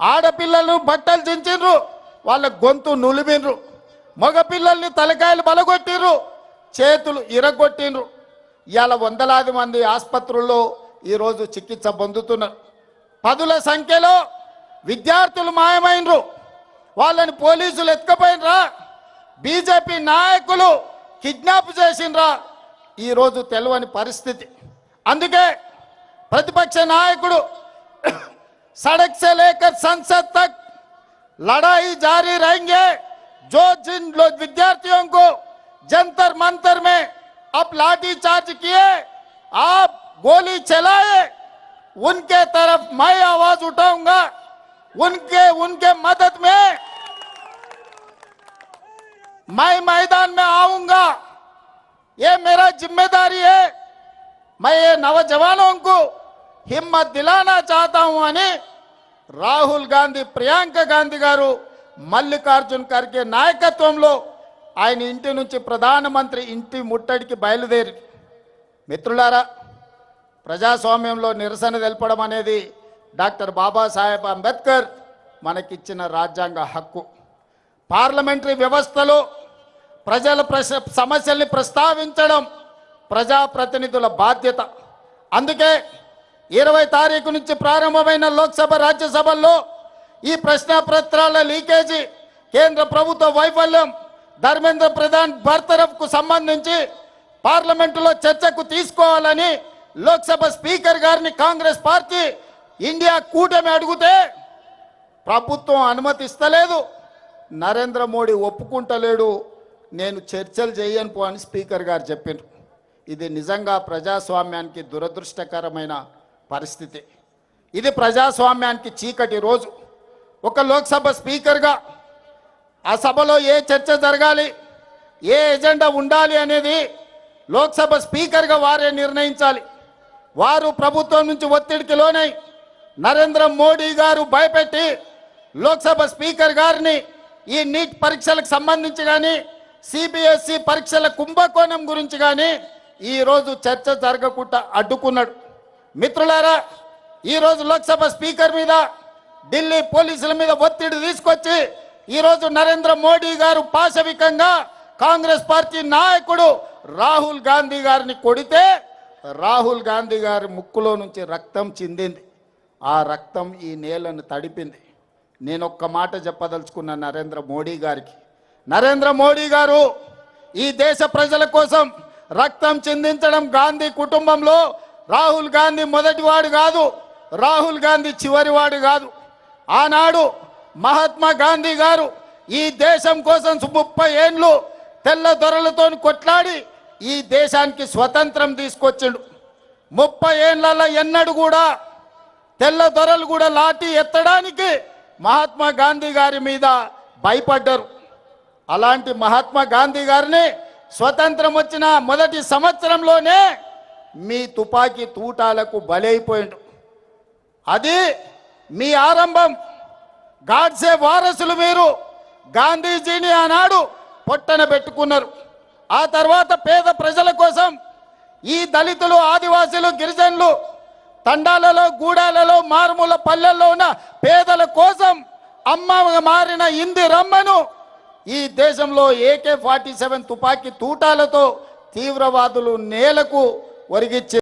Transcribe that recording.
ఆడపిల్లలను బట్టలు చించిండ్రు, వాళ్ళ గొంతు నులిమిండ్రు, మగ పిల్లల్ని తలకాయలు బలగొట్టిండ్రు, చేతులు ఇరగొట్టిండ్రు. ఇవాళ వందలాది మంది ఆసుపత్రుల్లో ఈరోజు చికిత్స పొందుతున్నారు. పదుల సంఖ్యలో విద్యార్థులు మాయమైనరు, వాళ్ళని పోలీసులు ఎత్తుకపోయినరా, బీజేపీ నాయకులు కిడ్నాప్ చేసినరా, ఈరోజు తెలియని పరిస్థితి. అందుకే ప్రతిపక్ష నాయకుడు सड़क से लेकर संसद तक लड़ाई जारी रहेंगे। जो जिन लोग विद्यार्थियों को जंतर मंतर में अब लाठी चार्ज किए, आप गोली चलाए, उनके तरफ मैं आवाज उठाऊंगा, उनके मदद में मैं मैदान में आऊंगा। ये मेरा जिम्मेदारी है। मैं ये नौजवानों को हिम्मत दिलाना चाहता हूं అని రాహుల్ గాంధీ, ప్రియాంక గాంధీ గారు మల్లికార్జున్ ఖర్గే నాయకత్వంలో ఆయన ఇంటి నుంచి ప్రధానమంత్రి ఇంటి ముట్టడికి బయలుదేరి. మిత్రులారా, ప్రజాస్వామ్యంలో నిరసన తెలపడం అనేది డాక్టర్ బాబాసాహెబ్ అంబేద్కర్ మనకిచ్చిన రాజ్యాంగ హక్కు. పార్లమెంటరీ వ్యవస్థలో ప్రజల సమస్యల్ని ప్రస్తావించడం ప్రజాప్రతినిధుల బాధ్యత. అందుకే 20 తారీఖు నుంచి ప్రారంభమైన లోక్సభ, రాజ్యసభల్లో ఈ ప్రశ్నపత్రాల లీకేజీ, కేంద్ర ప్రభుత్వ వైఫల్యం, ధర్మేంద్ర ప్రధాన్ బర్తరఫ్కు సంబంధించి పార్లమెంటులో చర్చకు తీసుకోవాలని లోక్సభ స్పీకర్ గారిని కాంగ్రెస్ పార్టీ, ఇండియా కూటమి అడిగితే ప్రభుత్వం అనుమతిస్తలేదు. నరేంద్ర మోడీ ఒప్పుకుంటలేడు. నేను చర్చలు చేయను పో అని స్పీకర్ గారు చెప్పారు. ఇది నిజంగా ప్రజాస్వామ్యానికి దురదృష్టకరమైన పరిస్థితి. ఇది ప్రజాస్వామ్యానికి చీకటి రోజు. ఒక లోక్సభ స్పీకర్గా ఆ సభలో ఏ చర్చ జరగాలి, ఏ ఎజెండా ఉండాలి అనేది లోక్సభ స్పీకర్గా వారే నిర్ణయించాలి. వారు ప్రభుత్వం నుంచి ఒత్తిడికి లోనై నరేంద్ర మోడీ గారు భయపెట్టి లోక్సభ స్పీకర్ గారిని ఈ నీట్ పరీక్షలకు సంబంధించి కానీ, సిబిఎస్ఈ పరీక్షల కుంభకోణం గురించి కానీ ఈరోజు చర్చ జరగకుండా అడ్డుకున్నాడు. మిత్రులారా, ఈరోజు లోక్సభ స్పీకర్ మీద, ఢిల్లీ పోలీసుల మీద ఒత్తిడి తీసుకొచ్చి ఈరోజు నరేంద్ర మోడీ గారు పాశవికంగా కాంగ్రెస్ పార్టీ నాయకుడు రాహుల్ గాంధీ గారిని కొడితే రాహుల్ గాంధీ గారి ముక్కులో నుంచి రక్తం చిందింది. ఆ రక్తం ఈ నేలను తడిపింది. నేను ఒక్క మాట చెప్పదలుచుకున్న నరేంద్ర మోడీ గారికి, నరేంద్ర మోడీ గారు ఈ దేశ ప్రజల కోసం రక్తం చిందించడం గాంధీ కుటుంబంలో రాహుల్ గాంధీ మొదటివాడు కాదు, రాహుల్ గాంధీ చివరివాడు కాదు. ఆనాడు మహాత్మా గాంధీ గారు ఈ దేశం కోసం 30 ఏళ్ళు తెల్ల దొరలతో కొట్లాడి ఈ దేశానికి స్వతంత్రం తీసుకొచ్చిండు. 30 ఏళ్లలో ఎన్నడూ కూడా తెల్ల దొరలు కూడా లాఠీ ఎత్తడానికి మహాత్మా గాంధీ గారి మీద భయపడ్డారు. అలాంటి మహాత్మా గాంధీ గారిని స్వతంత్రం వచ్చిన మొదటి సంవత్సరంలోనే మీ తుపాకీ తూటాలకు బలైపోయిండు. అది మీ ఆరంభం. గాడ్సే వారసులు మీరు. గాంధీజీని ఆనాడు పొట్టన పెట్టుకున్నారు. ఆ తర్వాత పేద ప్రజల కోసం ఈ దళితులు, ఆదివాసీలు, గిరిజనులు, తండాలలో, గూడాలలో, మారుమూల పల్లెల్లో ఉన్న పేదల కోసం అమ్మ మారిన ఇందిరమ్మను ఈ దేశంలో AK-47 తుపాకీ తూటాలతో తీవ్రవాదులు నేలకు ఒరిగిచ్చి